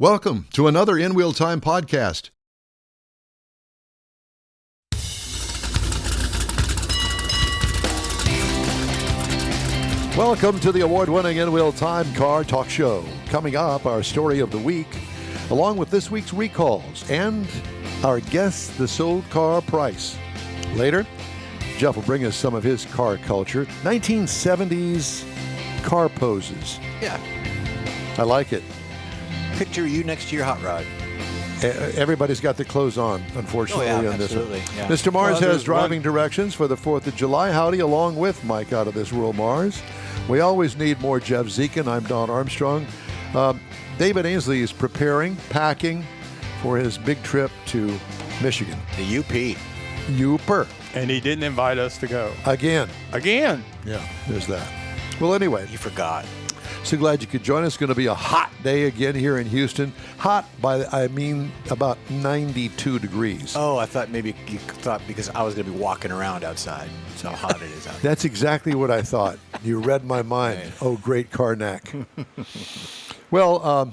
Welcome to another InWheelTime podcast. Welcome to the award-winning InWheelTime Car Talk Show. Coming up, our story of the week, along with this week's recalls and our Guess the Sold Car Price. Later, Jeff will bring us some of his car culture. 1970s car poses. Yeah. I like it. Picture you next to your hot rod. Everybody's got their clothes on, unfortunately, on this one. Yeah. Mr. Mars has driving directions for the 4th of July. Howdy, along with Mike out of this world, Mars. We always need more Jeff Zekin. I'm Don Armstrong. David Ainsley is preparing, packing for his big trip to Michigan. The UP. Uper. And he didn't invite us to go. Again. Yeah, there's that. Well, anyway. You forgot. So glad you could join us. It's going to be a hot day again here in Houston. Hot I mean about 92 degrees. Oh, I thought maybe you thought because I was going to be walking around outside. That's how hot it is out there. That's exactly what I thought. You read my mind. Right. Oh, great Karnak. Well,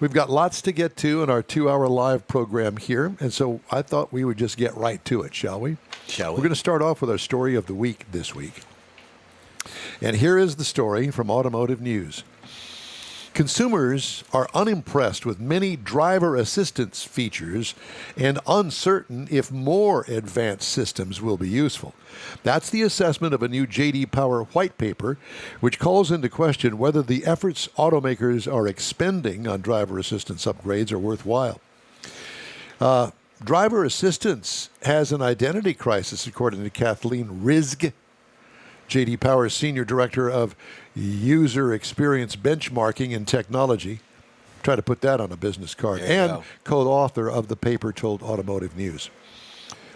we've got lots to get to in our 2-hour live program here. And so I thought we would just get right to it, shall we? Shall we? We're going to start off with our story of the week this week. And here is the story from Automotive News. Consumers are unimpressed with many driver assistance features and uncertain if more advanced systems will be useful. That's the assessment of a new J.D. Power white paper, which calls into question whether the efforts automakers are expending on driver assistance upgrades are worthwhile. Driver assistance has an identity crisis, according to Kathleen Rizk, J.D. Power's Senior Director of User Experience Benchmarking and Technology. Try to put that on a business card. And co-author of the paper told Automotive News.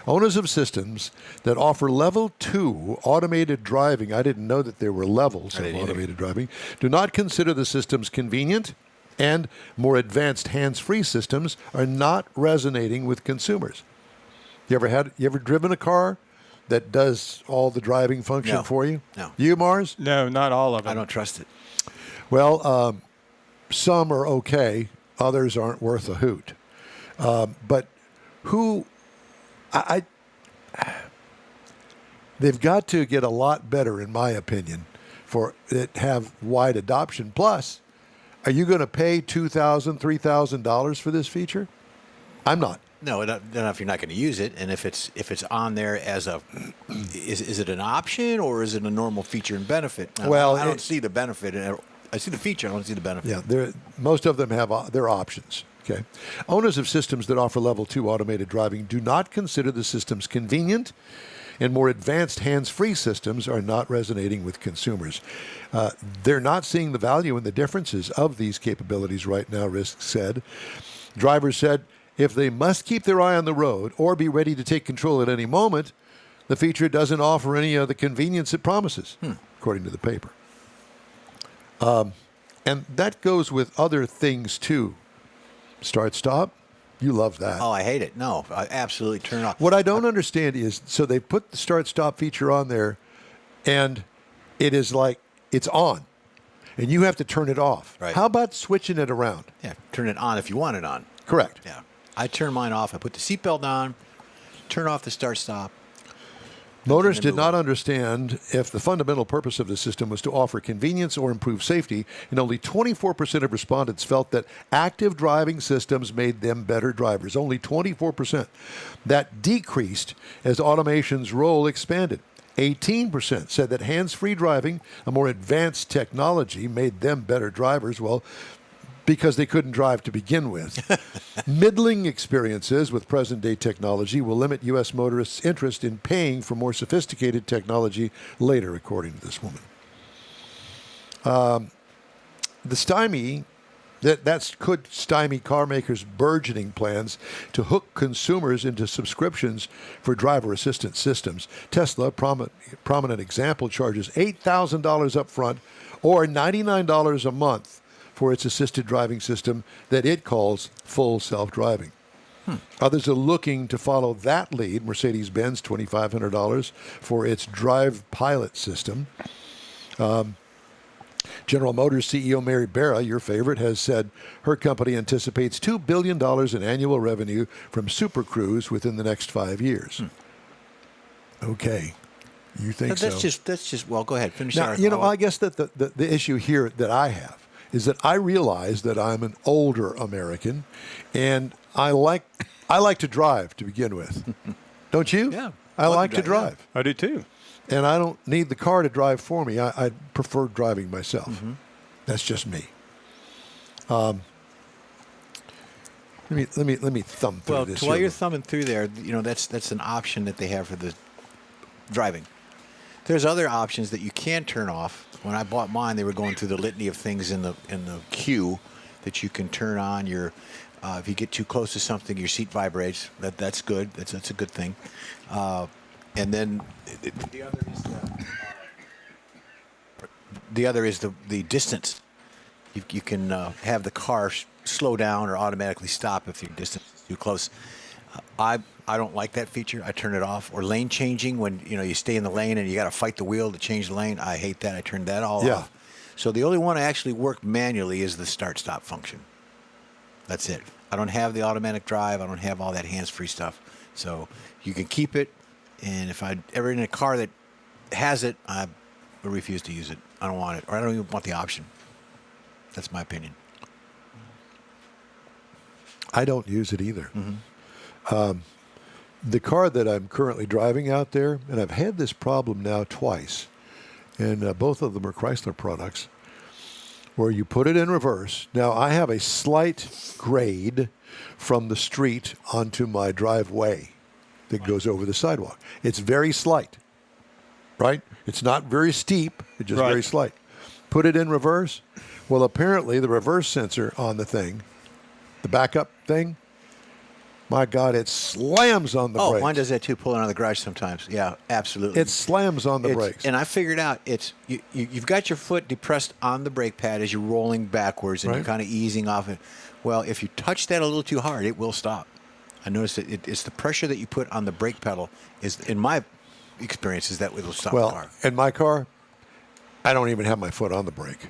Owners of systems that offer level 2 automated driving, I didn't know that there were levels of automated driving, do not consider the systems convenient, and more advanced hands-free systems are not resonating with consumers. You ever driven a car that does all the driving function for you? No. You, Mars? No, not all of them. I don't trust it. Well, some are okay. Others aren't worth a hoot. But they've got to get a lot better, in my opinion, for it to have wide adoption. Plus, are you going to pay $2,000, $3,000 for this feature? I'm not. No, not if you're not going to use it, and if it's on there as a, is it an option or is it a normal feature and benefit? Well, I don't see the benefit. I see the feature. I don't see the benefit. Yeah, most of them have their options. Okay, owners of systems that offer level 2 automated driving do not consider the systems convenient, and more advanced hands-free systems are not resonating with consumers. They're not seeing the value in the differences of these capabilities right now, Rizk said. Drivers said, if they must keep their eye on the road or be ready to take control at any moment, the feature doesn't offer any of the convenience it promises, according to the paper. And that goes with other things, too. Start-stop, you love that. Oh, I hate it. No, I absolutely turn it off. What I don't understand is, so they put the start-stop feature on there, and it is like it's on, and you have to turn it off. Right. How about switching it around? Yeah, turn it on if you want it on. Correct. Yeah. I turn mine off. I put the seatbelt on, turn off the start-stop. Motorists did not understand if the fundamental purpose of the system was to offer convenience or improve safety, and only 24% of respondents felt that active driving systems made them better drivers. Only 24%. That decreased as automation's role expanded. 18% said that hands-free driving, a more advanced technology, made them better drivers. Well, because they couldn't drive to begin with. Middling experiences with present-day technology will limit U.S. motorists' interest in paying for more sophisticated technology later, according to this woman. The stymie, that could stymie car makers' burgeoning plans to hook consumers into subscriptions for driver assistance systems. Tesla, prominent example, charges $8,000 up front or $99 a month for its assisted driving system that it calls full self-driving. Others are looking to follow that lead. Mercedes-Benz, $2,500 for its Drive Pilot system. General Motors CEO Mary Barra, your favorite, has said her company anticipates $2 billion in annual revenue from Super Cruise within the next 5 years. Okay. You think so? That's just. Well, go ahead. Finish. Now, I guess that the issue here that I have is that I realize that I'm an older American, and I like to drive to begin with. Don't you? Yeah. I like to drive. I do too. And I don't need the car to drive for me. I prefer driving myself. That's just me. Let me thumb through this. While here. you're thumbing through there, that's an option that they have for the driving. There's other options that you can turn off. When I bought mine, they were going through the litany of things in the queue that you can turn on. Your if you get too close to something, your seat vibrates. That's good. That's a good thing. And then the other is the distance. You can have the car slow down or automatically stop if your distance is too close. I don't like that feature. I turn it off. Or lane changing, when you stay in the lane and you got to fight the wheel to change the lane. I hate that. I turned that all off. So the only one I actually work manually is the start-stop function. That's it. I don't have the automatic drive. I don't have all that hands-free stuff. So you can keep it. And if I'm ever in a car that has it, I refuse to use it. I don't want it. Or I don't even want the option. That's my opinion. I don't use it either. The car that I'm currently driving out there, and I've had this problem now twice, and both of them are Chrysler products, where you put it in reverse. Now, I have a slight grade from the street onto my driveway that goes over the sidewalk. It's very slight, right? It's not very steep. It's just very slight. Put it in reverse. Well, apparently the reverse sensor on the thing, the backup thing, my God, it slams on the brakes. Oh, mine does that too, pulling out of the garage sometimes. Yeah, absolutely. It slams on the brakes. And I figured out you've got your foot depressed on the brake pad as you're rolling backwards and you're kind of easing off it. Well, if you touch that a little too hard, it will stop. I noticed that it's the pressure that you put on the brake pedal is, in my experience, is that it will stop the car. Well, in my car, I don't even have my foot on the brake.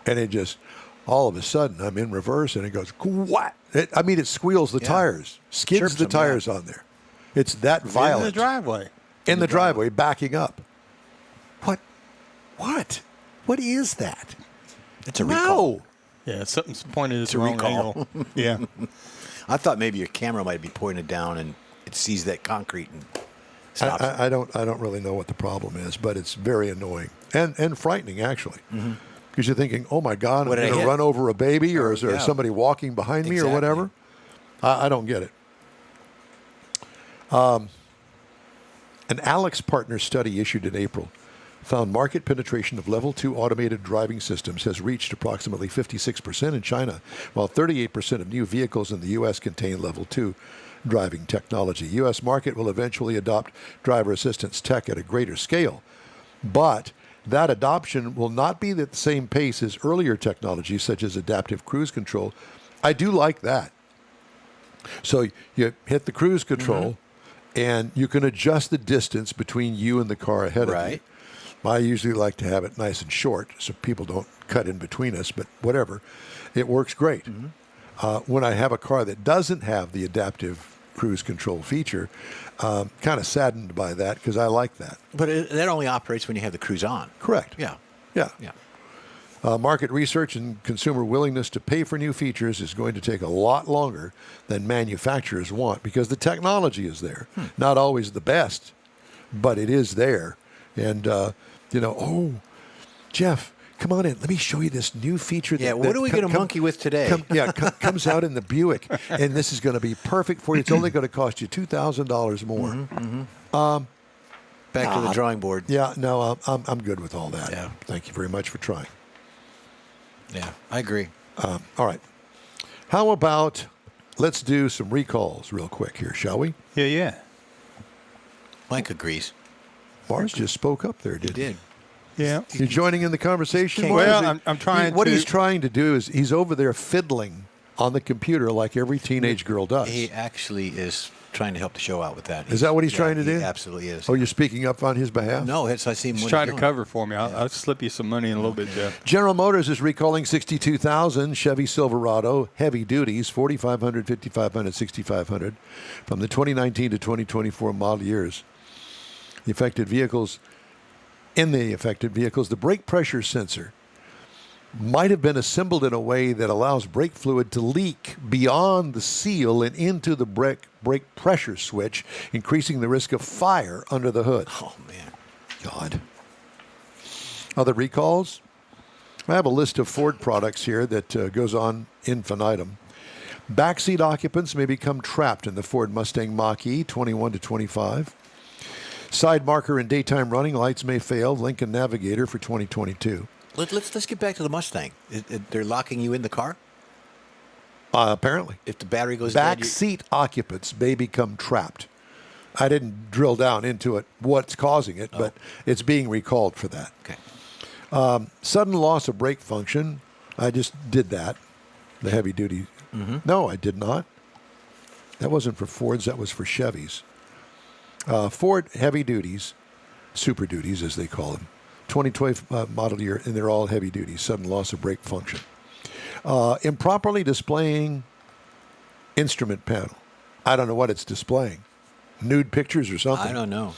And it just, all of a sudden, I'm in reverse and it goes, what? It squeals the tires, skids Chirps the them, tires on there. It's that violent. In the driveway. In the driveway, backing up. What? What is that? It's a recall. Yeah, something's pointed at a the wrong recall. angle. Yeah. I thought maybe your camera might be pointed down and it sees that concrete and stops. I don't really know what the problem is, but it's very annoying and frightening, actually. Because you're thinking, oh, my God, I'm going to run over a baby, or is there somebody walking behind me or whatever? I don't get it. An Alex Partners study issued in April found market penetration of Level 2 automated driving systems has reached approximately 56% in China, while 38% of new vehicles in the U.S. contain Level 2 driving technology. U.S. market will eventually adopt driver assistance tech at a greater scale, but that adoption will not be at the same pace as earlier technologies such as adaptive cruise control. I do like that. So you hit the cruise control, and you can adjust the distance between you and the car ahead of you. I usually like to have it nice and short so people don't cut in between us, but whatever. It works great. When I have a car that doesn't have the adaptive cruise control feature, kind of saddened by that because I like that. But that only operates when you have the cruise on. Correct. Yeah. Market research and consumer willingness to pay for new features is going to take a lot longer than manufacturers want because the technology is there. Not always the best, but it is there. And, oh, Jeff, come on in. Let me show you this new feature. What are we going to monkey with today? Comes out in the Buick, and this is going to be perfect for you. It's only going to cost you $2,000 more. Back to the drawing board. Yeah, no, I'm good with all that. Yeah. Thank you very much for trying. Yeah, I agree. All right. How about let's do some recalls real quick here, shall we? Yeah. Mike agrees. Mars just spoke up there, didn't he? Did. Yeah. You're joining in the conversation, Mars? Well, I'm trying What to... he's trying to do is he's over there fiddling on the computer like every teenage girl does. He actually is trying to help the show out with that. Is that what he's trying to he do? Absolutely is. Oh, you're speaking up on his behalf? No, I see him. Just what try he's to doing. cover for me. I'll slip you some money in a little bit, Jeff. General Motors is recalling 62,000 Chevy Silverado heavy duties, 4,500, 5,500, 6,500 from the 2019 to 2024 model years. The affected vehicles, the brake pressure sensor might have been assembled in a way that allows brake fluid to leak beyond the seal and into the brake pressure switch, increasing the risk of fire under the hood. Oh, man. God. Other recalls? I have a list of Ford products here that goes on infinitum. Backseat occupants may become trapped in the Ford Mustang Mach-E 21 to 25. Side marker and daytime running lights may fail. Lincoln Navigator for 2022. Let's get back to the Mustang. They're locking you in the car? Apparently. If the battery goes dead, Back seat occupants may become trapped. I didn't drill down into it, what's causing it, but it's being recalled for that. Okay. Sudden loss of brake function. I just did that. The heavy duty. No, I did not. That wasn't for Fords. That was for Chevys. Ford heavy duties, super duties as they call them, 2020 model year, and they're all heavy duty. Sudden loss of brake function. Improperly displaying instrument panel. I don't know what it's displaying. Nude pictures or something. I don't know.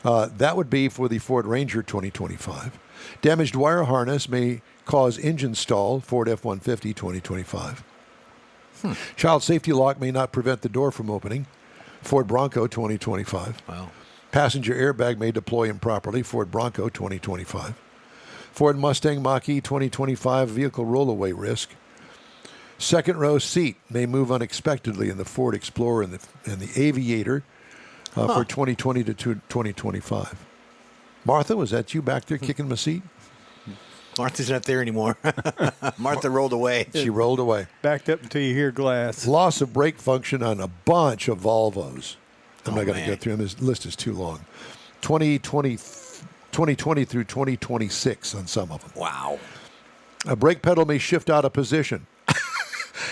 That would be for the Ford Ranger 2025. Damaged wire harness may cause engine stall, Ford F-150 2025. Child safety lock may not prevent the door from opening, Ford Bronco 2025. Wow. Passenger airbag may deploy improperly, Ford Bronco 2025. Ford Mustang Mach-E 2025 vehicle rollaway risk. Second row seat may move unexpectedly in the Ford Explorer and the Aviator for 2020 to 2025. Martha, was that you back there kicking my seat? Martha's not there anymore. Martha rolled away. She rolled away. Backed up until you hear glass. Loss of brake function on a bunch of Volvos. I'm not going to man. go through them. This list is too long. 2020 through 2026 on some of them. Wow. A brake pedal may shift out of position.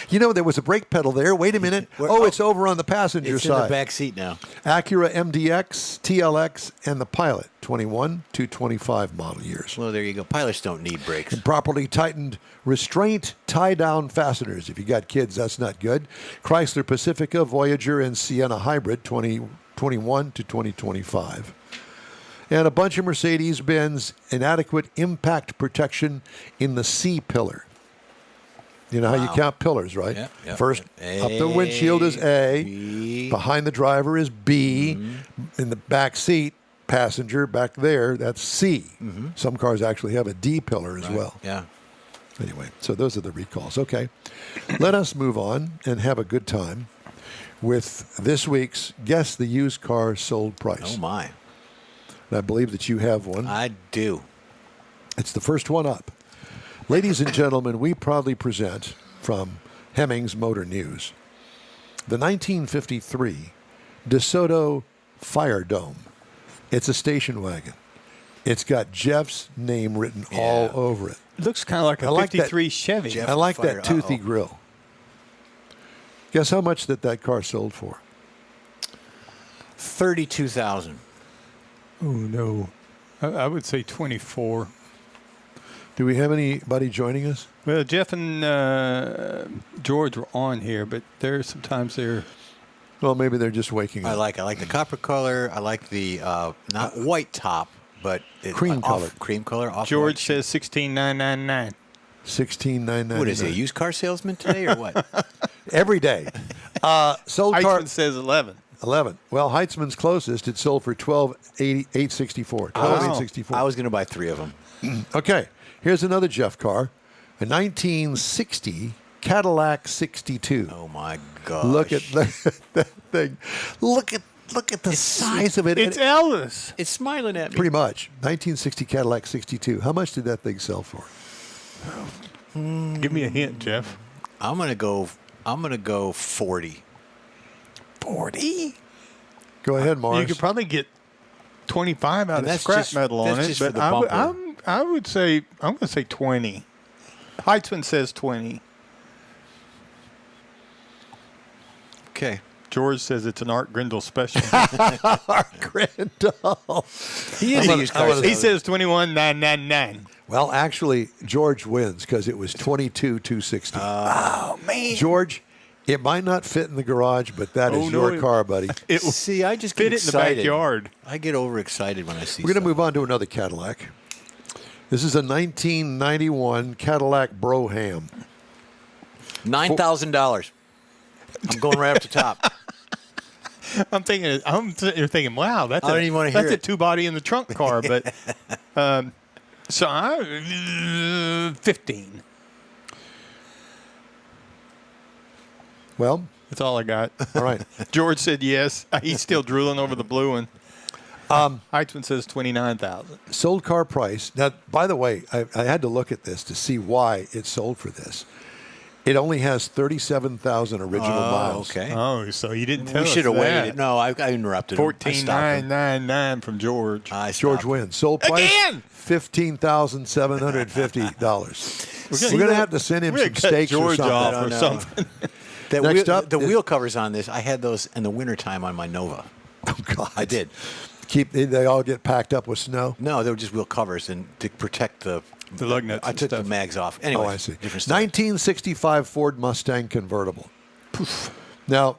You know, there was a brake pedal there. Wait a minute. It's over on the passenger It's side. in the back seat now. Acura MDX, TLX, and the Pilot, 21 to 25 model years. Well, there you go. Pilots don't need brakes. Properly tightened restraint tie-down fasteners. If you got kids, that's not good. Chrysler Pacifica, Voyager, and Sienna Hybrid, 2021 to 2025. And a bunch of Mercedes-Benz inadequate impact protection in the C pillar. You know how you count pillars, right? Yeah. First, A, up the windshield is A. B. Behind the driver is B. In the back seat, passenger back there, that's C. Some cars actually have a D pillar as well. Yeah. Anyway, so those are the recalls. Okay. Let us move on and have a good time with this week's Guess the Used Car Sold Price. Oh, my. And I believe that you have one. I do. It's the first one up. Ladies and gentlemen, we proudly present from Hemmings Motor News the 1953 DeSoto Fire Dome. It's a station wagon. It's got Jeff's name written all over it. It looks kind of like a I like that- 53 Chevy. Jeff- I like Fire- that toothy grill. Guess how much that car sold for? $32,000. Oh, no. I would say 24. Do we have anybody joining us? Well, Jeff and George were on here, but sometimes they're... Well, maybe they're just waking I up. like the copper color. I like the not white top, but Cream color. Cream color. Off George says 16,999. 16,999. What is he, a used car salesman today or what? Every day. Sold car Heitzman says 11. 11. Well, Heitzman's closest. It sold for $12,864. $12,864. I was going to buy 3 of them. Okay. Here's another Jeff car, a 1960 Cadillac 62. Oh my gosh! Look at that thing. Look at the size of it. It's Elvis. It's smiling at me. Pretty much. 1960 Cadillac 62. How much did that thing sell for? Give me a hint, Jeff. I'm gonna go 40. 40? Go ahead, Morris. You could probably get 25 out And of that's scrap just- metal on that's it, just for but the I would, bumper. I would say I'm going to say 20. Heitzman says 20. Okay. George says it's an Art Grindle special. Grindle. He is a used car. He says 21,999. Well, actually, George wins because it was 22,260. Oh man, George, it might not fit in the garage, but that is no, your car, buddy. it See, I just fit get it in the excited. backyard. I get overexcited when I see. We're going to stuff. move on to another Cadillac. This is a 1991 Cadillac Brougham. $9,000. I'm going right up the top. I'm sitting here thinking, wow, that's I don't even wanna hear that's a it. two-body in the trunk car. But so I 15. Well, That's all I got. all right. George said yes. He's still drooling over the blue one. Heitzman says 29,000. Sold car price. Now, by the way, I had to look at this to see why it sold for this. It only has 37,000 original miles. Okay. Oh, so you didn't tell We us should have that. waited. No, I interrupted him. I stopped him. 14,999 from George. I stopped George him. wins. Sold price Again! $15,750. We're going to have to send him We're some gonna cut steaks George or something. off I or know. something. That Next wheel, up the is- wheel covers on this, I had those in the wintertime on my Nova. Oh, God. I did. They all get packed up with snow? No, they were just wheel covers and to protect the lug nuts I and took the stuff. mags off. Anyway, Oh, I see. Different stuff. 1965 Ford Mustang convertible. Now,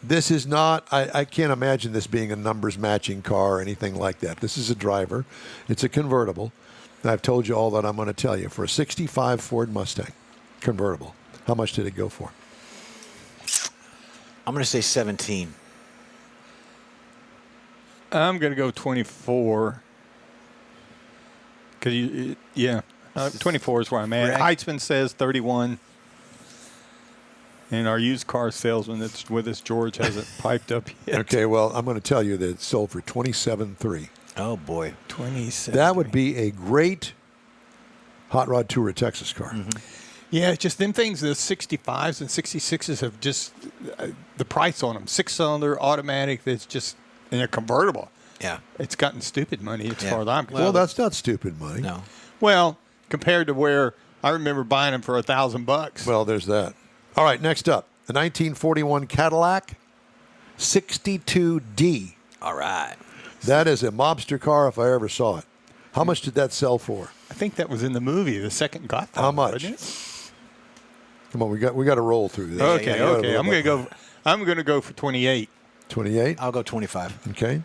this is not, I can't imagine this being a numbers matching car or anything like that. This is a driver. It's a convertible. And I've told you all that I'm going to tell you. For a 65 Ford Mustang convertible, how much did it go for? I'm going to say 17. I'm going to go 24. Because, 24 is where I'm at. Correct. Heitzman says 31. And our used car salesman that's with us, George, hasn't piped up yet. Okay, well, I'm going to tell you that it sold for $27,300. Oh, boy. 27. That would be a great Hot Rod Tour of Texas car. Mm-hmm. Yeah, it's just them things, the 65s and 66s have just, the price on them, 6-cylinder, automatic, that's just, and they're convertible. Yeah. It's gotten stupid money as Yeah. far as I'm concerned. Well, that's not stupid money. No. Well, compared to where I remember buying them for $1,000. Well, there's that. All right, next up, the 1941 Cadillac 62D. All right. That is a mobster car if I ever saw it. How much did that sell for? I think that was in the movie, the second Godfather. How much? wasn't it? Come on, we got to roll through this. Okay, We gotta okay. roll I'm gonna go for 28. 28. I'll go 25. Okay.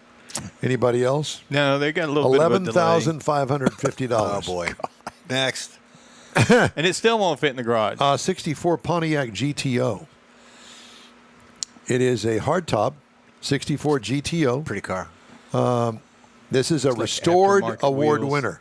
Anybody else? No, they got a little bit of a delay. $11,550. Oh, boy. Next. And it still won't fit in the garage. 64 Pontiac GTO. It is a hardtop 64 GTO. Pretty car. This is a like restored aftermarket award wheels. winner.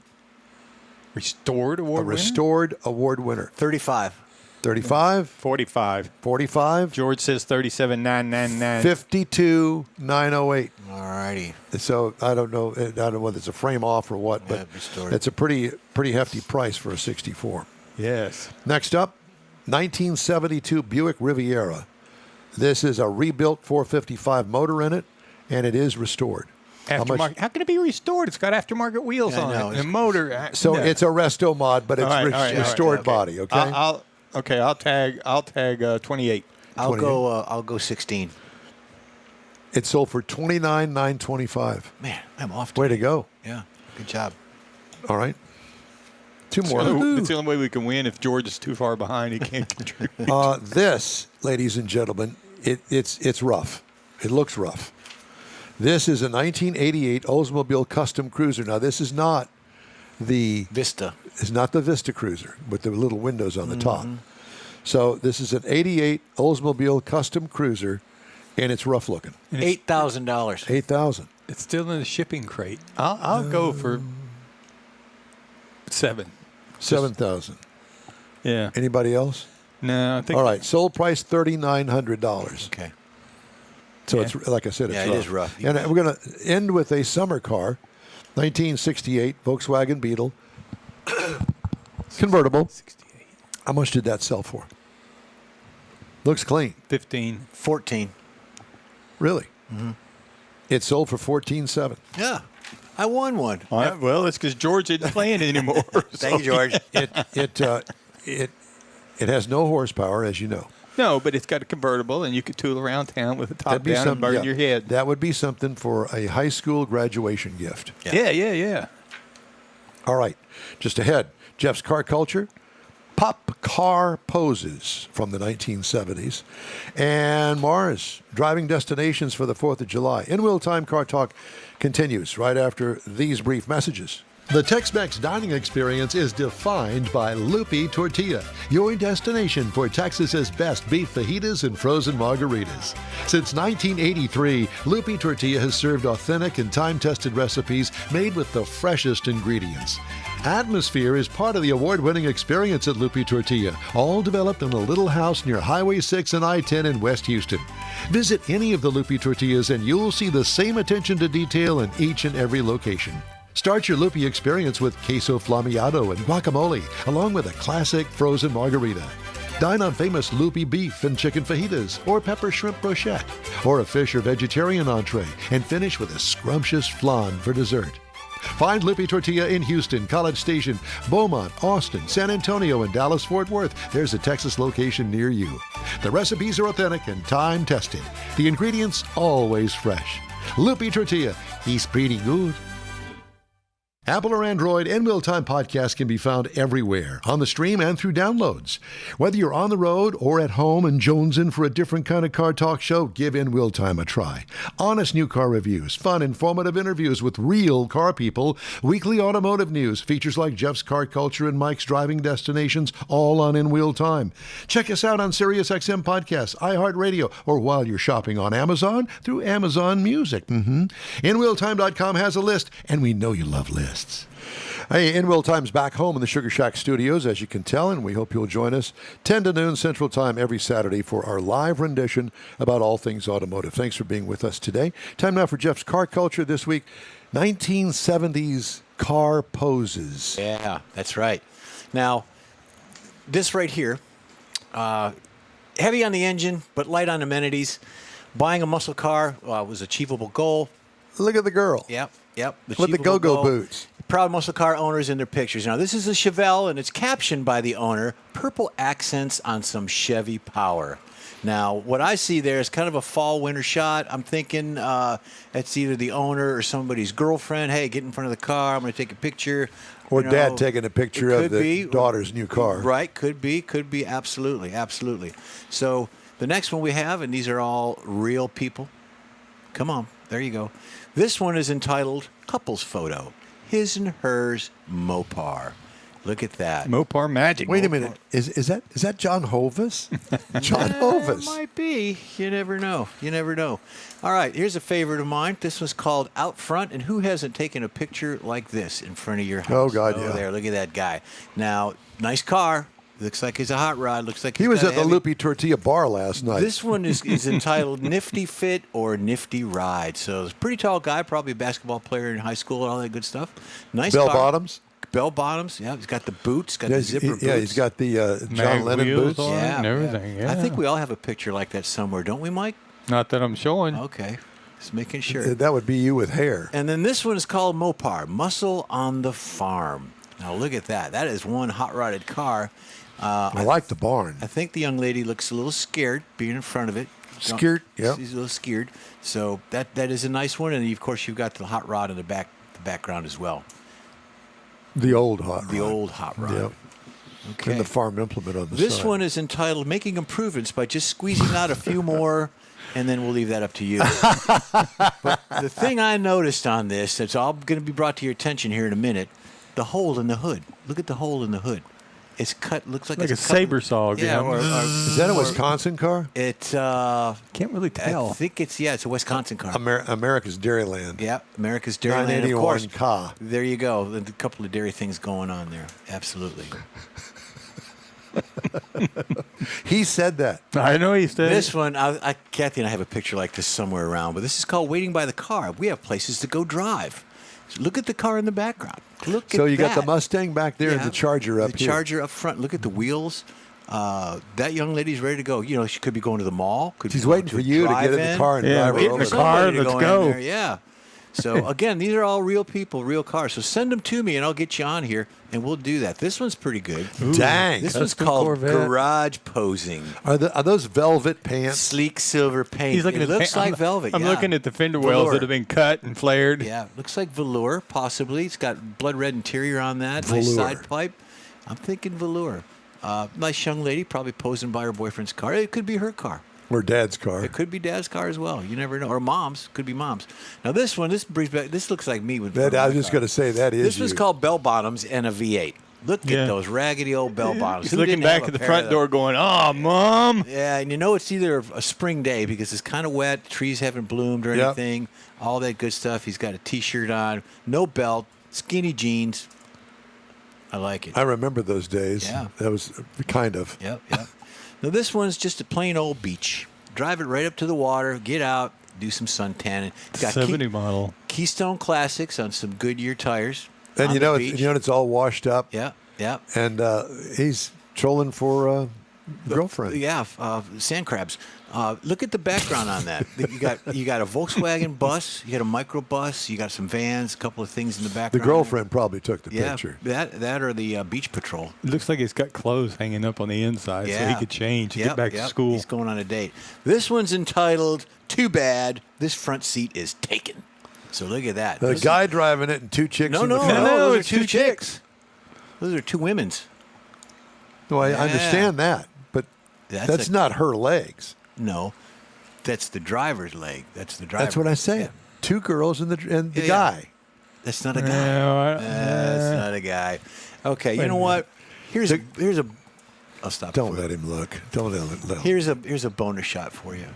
Restored A award winner? restored award winner. 35. 35, 45. 45, George says 37,999. 52,908. All righty. So I don't know whether it's a frame off or what, but Yeah, restored. it's a pretty hefty price for a 64. Yes. Next up, 1972 Buick Riviera. This is a rebuilt 455 motor in it, and it is restored. How much? Aftermarket. How can it be restored? It's got aftermarket wheels Yeah, I on know. it. And motor. So no. it's a resto mod, but it's All right, all right, all right, restored okay. body. Okay. I'll tag 28. I'll 28. go 16. It sold for $29,925. Man, I'm off. Way to go! Yeah. Good job. All right, two more. It's the only way we can win. If George is too far behind, he can't contribute. This, ladies and gentlemen, it's rough. It looks rough. This is a 1988 Oldsmobile Custom Cruiser. Now, this is not the Vista. Vista Cruiser with the little windows on the top. So this is an 88 Oldsmobile Custom Cruiser, and it's rough looking. $8,000. $8,000. It's still in the shipping crate. I'll go for 7. 7,000. Yeah. Anybody else? No, I think. All right. Sold price $3,900. Okay. So Yeah. it's like I said, it's Yeah, rough. it is rough. And we're going to end with a summer car, 1968 Volkswagen Beetle, convertible. 68. How much did that sell for? Looks clean. 15. 14. Really? It sold for $14,700. Yeah. I won one. All right, well, it's because George isn't playing anymore. Thank you, George. It has no horsepower, as you know. No, but it's got a convertible, and you could tool around town with the top That'd be down and burn yeah, your head. That would be something for a high school graduation gift. Yeah. All right. Just ahead, Jeff's car culture, pop car poses from the 1970s, and Mars driving destinations for the 4th of July. InWheelTime Car Talk continues right after these brief messages. The Tex-Mex dining experience is defined by Lupi Tortilla, your destination for Texas's best beef fajitas and frozen margaritas. Since 1983, Lupi Tortilla has served authentic and time-tested recipes made with the freshest ingredients. Atmosphere is part of the award-winning experience at Lupi Tortilla, all developed in a little house near Highway 6 and I-10 in West Houston. Visit any of the Lupi Tortillas and you'll see the same attention to detail in each and every location. Start your Lupi experience with queso flammeado and guacamole, along with a classic frozen margarita. Dine on famous Lupi beef and chicken fajitas, or pepper shrimp brochette, or a fish or vegetarian entree, and finish with a scrumptious flan for dessert. Find Lupi Tortilla in Houston, College Station, Beaumont, Austin, San Antonio, and Dallas-Fort Worth. There's a Texas location near you. The recipes are authentic and time-tested. The ingredients always fresh. Lupi Tortilla, he's pretty good. Apple or Android, InWheelTime podcast can be found everywhere, on the stream and through downloads. Whether you're on the road or at home and jonesing for a different kind of car talk show, give InWheelTime a try. Honest new car reviews, fun, informative interviews with real car people, weekly automotive news, features like Jeff's Car Culture and Mike's Driving Destinations, all on InWheelTime. Check us out on SiriusXM Podcasts, iHeartRadio, or while you're shopping on Amazon, through Amazon Music. InWheelTime.com has a list, and we know you love lists. Hey, InWheelTime's back home in the Sugar Shack studios, as you can tell, and we hope you'll join us 10 to noon Central Time every Saturday for our live rendition about all things automotive. Thanks for being with us today. Time now for Jeff's Car Culture this week. 1970s car poses. Yeah, that's right. Now, this right here, heavy on the engine, but light on amenities. Buying a muscle car was an achievable goal. Look at the girl. Yep. With the go-go boots. Proud muscle car owners in their pictures. Now, this is a Chevelle, and it's captioned by the owner, purple accents on some Chevy power. Now, what I see there is kind of a fall-winter shot. I'm thinking it's either the owner or somebody's girlfriend. Hey, get in front of the car. I'm going to take a picture. Or dad taking a picture of the daughter's new car. Right, could be, absolutely. So the next one we have, and these are all real people. Come on, there you go. This one is entitled Couples Photo, His and Hers Mopar. Look at that. Mopar magic. Wait a minute. Is that John Hovis? John Hovis. Might be. You never know. All right, here's a favorite of mine. This was called Out Front, and who hasn't taken a picture like this in front of your house? Oh, God, yeah. There, look at that guy. Now, nice car. Looks like he's a hot rod. Looks like he was at the Lupi Tortilla bar last night. This one is entitled Nifty Fit or Nifty Ride. So it's a pretty tall guy, probably a basketball player in high school and all that good stuff. Nice Bell car. bottoms. Bell bottoms. Yeah, he's got the boots. Got the zipper boots. Yeah, he's got the John Lennon boots. And everything. Yeah. I think we all have a picture like that somewhere, don't we, Mike? Not that I'm showing. Okay. Just making sure. That would be you with hair. And then this one is called Mopar, Muscle on the Farm. Now look at that. That is one hot-rodded car. I like the barn. I think the young lady looks a little scared being in front of it. Scared, yeah. She's a little scared. So that is a nice one. And, of course, you've got the hot rod in the background as well. The old hot rod. The old hot rod. Yep. Okay. And the farm implement on the side. This one is entitled Making Improvements by just squeezing out a few more, and then we'll leave that up to you. But the thing I noticed on this, that's all going to be brought to your attention here in a minute, the hole in the hood. Look at the hole in the hood. It's cut. Looks like a it's saber saw. Yeah. Is that a Wisconsin car? It can't really tell. I think it's a Wisconsin car. America's Dairyland. Yeah, America's Dairyland. Of course. Ka. There you go. A couple of dairy things going on there. Absolutely. He said that. I know he said this one. Kathy and I have a picture like this somewhere around, but this is called Waiting by the Car. We have places to go drive. Look at the car in the background. So you got the Mustang back there and the Charger up here. The Charger up front. Look at the wheels. That young lady's ready to go. You know, she could be going to the mall. She's waiting for you to get in the car and drive her get in over. the car. Let's go. Yeah. So, again, these are all real people, real cars. So send them to me, and I'll get you on here, and we'll do that. This one's pretty good. Dang. This one's Custom called Corvette. Garage Posing. Are those velvet pants? Sleek silver paint. He's looking it at looks the, like velvet. I'm yeah. looking at the fender wells Velour. that have been cut and flared. Yeah, looks like velour, possibly. It's got blood red interior on that. Nice Velour. side pipe. I'm thinking velour. Nice young lady, probably posing by her boyfriend's car. It could be her car. Or Dad's car? It could be Dad's car as well. You never know. Or Mom's. Could be Mom's. Now this one, this brings back. This looks like me with. That, I was just going to say that is This was you. called bell bottoms and a V8. Look Yeah. at those raggedy old bell bottoms. He's Who looking didn't back have at a the pair front of door those? going, "Oh, Mom." Yeah, and you know it's either a spring day because it's kind of wet, trees haven't bloomed or Yep. anything, all that good stuff. He's got a T-shirt on, no belt, skinny jeans. I like it. I remember those days. Yeah. That was kind of. Yep. Now this one's just a plain old beach. Drive it right up to the water, get out, do some sun tanning. It's got 70 model. Keystone Classics on some Goodyear tires. And on you the know, beach. it's all washed up. Yeah. And he's trolling for girlfriend. Yeah, sand crabs. Look at the background on that. You got a Volkswagen bus, you got a microbus, you got some vans, a couple of things in the The background. girlfriend probably took the Yeah, picture. that or the beach patrol. It looks like he's got clothes hanging up on the inside so he could change and get back to school. He's going on a date. This one's entitled "Too Bad This Front Seat Is Taken." So look at that. The guy driving it and two chicks No, in the no, front. no. Those it's are two two chicks. Those are two women's. No, I Yeah. understand that, but that's not her legs. No, that's the driver's leg. That's the driver. That's what I say. Yeah. Two girls and the Yeah. guy. That's not a guy. No, That's not a guy. Okay, you Wait a know what? Here's a. I'll stop. Don't for let you. him look. Don't let him. Here's a bonus shot for you.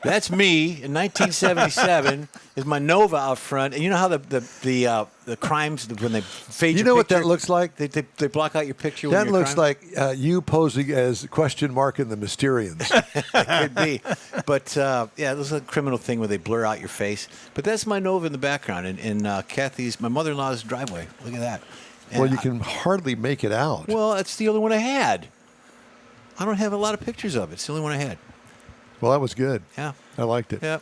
That's me in 1977. Is my Nova out front, and you know how the crimes when they fade. You your know what that picture, looks like? They block out your picture. That when looks crime? like you posing as question mark in the Mysterians. Could be, but yeah, this is a criminal thing where they blur out your face. But that's my Nova in the background, in Kathy's, my mother-in-law's driveway. Look at that. And Well, you can hardly make it out. Well, it's the only one I had. I don't have a lot of pictures of it. It's the only one I had. Well, that was good. Yeah. I liked it. Yep.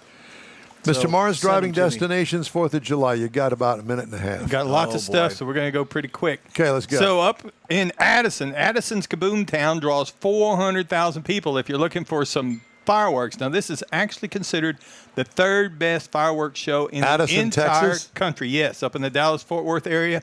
Mr. So, Mars, send driving them to me. destinations, 4th of July. You got about a minute and a half. Got lots Oh, of stuff, boy. so we're going to go pretty quick. Okay, let's go. So up in Addison's Kaboom Town draws 400,000 people if you're looking for some fireworks. Now, this is actually considered the third best fireworks show in Addison, the entire Texas? country. Yes, up in the Dallas-Fort Worth area.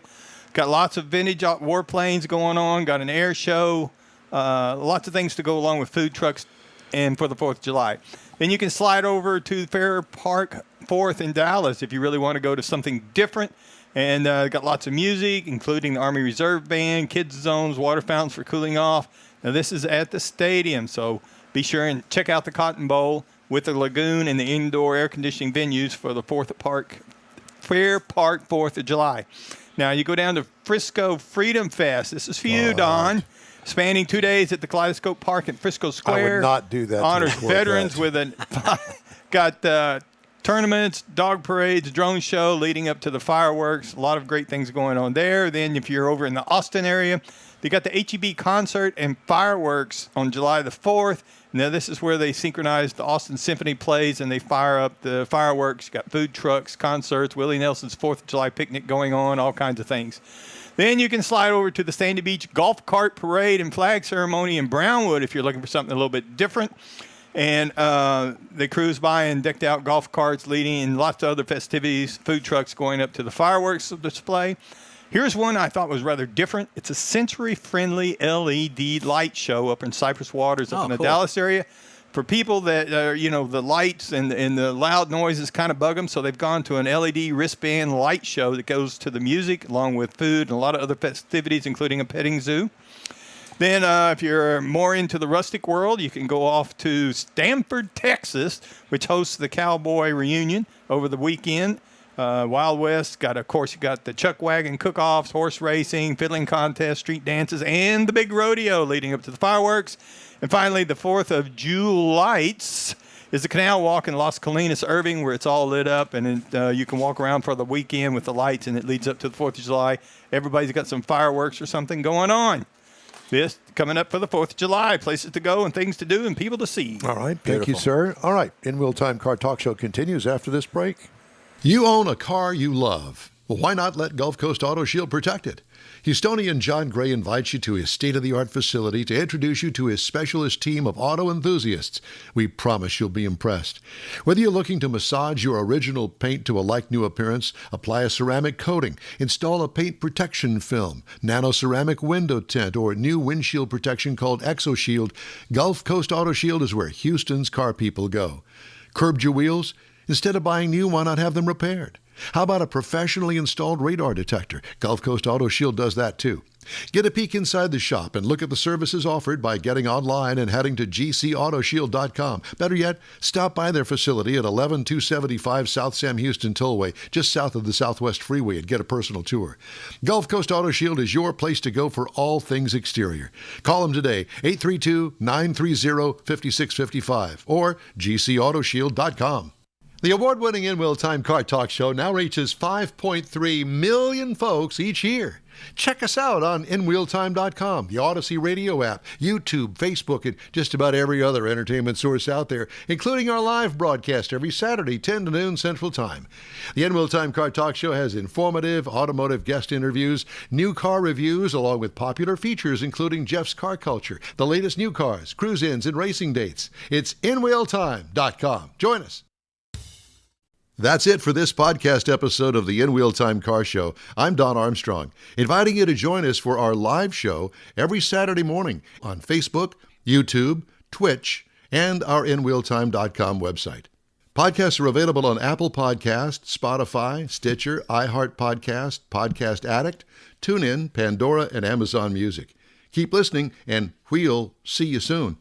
Got lots of vintage warplanes going on. Got an air show. Lots of things to go along with food trucks and for the 4th of July. Then you can slide over to Fair Park 4th in Dallas if you really want to go to something different. And got lots of music, including the Army Reserve Band, kids zones, water fountains for cooling off. Now, this is at the stadium, so be sure and check out the Cotton Bowl with the lagoon and the indoor air conditioning venues for the Fair Park 4th of July. Now, you go down to Frisco Freedom Fest. This is for you, Don. Spanning 2 days at the Kaleidoscope Park at Frisco Square. not do that to Honors the veterans Corvette. with got tournaments, dog parades, drone show leading up to the fireworks. A lot of great things going on there. Then if you're over in the Austin area, they got the HEB concert and fireworks on July the 4th. Now, this is where they synchronize the Austin Symphony plays and they fire up the fireworks. You got food trucks, concerts, Willie Nelson's 4th of July picnic going on, all kinds of things. Then you can slide over to the Sandy Beach Golf Cart Parade and Flag Ceremony in Brownwood if you're looking for something a little bit different. And they cruise by in decked out golf carts leading in lots of other festivities, food trucks going up to the fireworks display. Here's one I thought was rather different. It's a sensory-friendly LED light show up in Cypress Waters up in the cool. Dallas area. For people that, the lights and the loud noises kind of bug them, so they've gone to an LED wristband light show that goes to the music along with food and a lot of other festivities, including a petting zoo. Then if you're more into the rustic world, you can go off to Stamford, Texas, which hosts the Cowboy Reunion over the weekend. Wild West, you got the chuck wagon cook-offs, horse racing, fiddling contests, street dances, and the big rodeo leading up to the fireworks. And finally, the 4th of July is the Canal Walk in Las Colinas, Irving, where it's all lit up, and you can walk around for the weekend with the lights, and it leads up to the 4th of July. Everybody's got some fireworks or something going on. this coming up for the 4th of July. Places to go and things to do and people to see. All right. Thank you, Beautiful. sir. All right. In-Wheel-Time Car Talk Show continues after this break. You own a car you love. Well, why not let Gulf Coast Auto Shield protect it? Houstonian John Gray invites you to his state-of-the-art facility to introduce you to his specialist team of auto enthusiasts. We promise you'll be impressed. Whether you're looking to massage your original paint to a like-new appearance, apply a ceramic coating, install a paint protection film, nano-ceramic window tint, or new windshield protection called ExoShield, Gulf Coast Auto Shield is where Houston's car people go. Curbed your wheels? Instead of buying new, why not have them repaired? How about a professionally installed radar detector? Gulf Coast Auto Shield does that too. Get a peek inside the shop and look at the services offered by getting online and heading to gcautoshield.com. Better yet, stop by their facility at 11275 South Sam Houston Tollway, just south of the Southwest Freeway, and get a personal tour. Gulf Coast Auto Shield is your place to go for all things exterior. Call them today, 832-930-5655 or gcautoshield.com. The award-winning In-Wheel-Time Car Talk Show now reaches 5.3 million folks each year. Check us out on InWheelTime.com, the Odyssey radio app, YouTube, Facebook, and just about every other entertainment source out there, including our live broadcast every Saturday, 10 to noon Central Time. The In-Wheel-Time Car Talk Show has informative automotive guest interviews, new car reviews, along with popular features including Jeff's Car Culture, the latest new cars, cruise-ins, and racing dates. It's InWheelTime.com. Join us. That's it for this podcast episode of the In-Wheel-Time Car Show. I'm Don Armstrong, inviting you to join us for our live show every Saturday morning on Facebook, YouTube, Twitch, and our InWheelTime.com website. Podcasts are available on Apple Podcasts, Spotify, Stitcher, iHeart Podcast, Podcast Addict, TuneIn, Pandora, and Amazon Music. Keep listening, and we'll see you soon.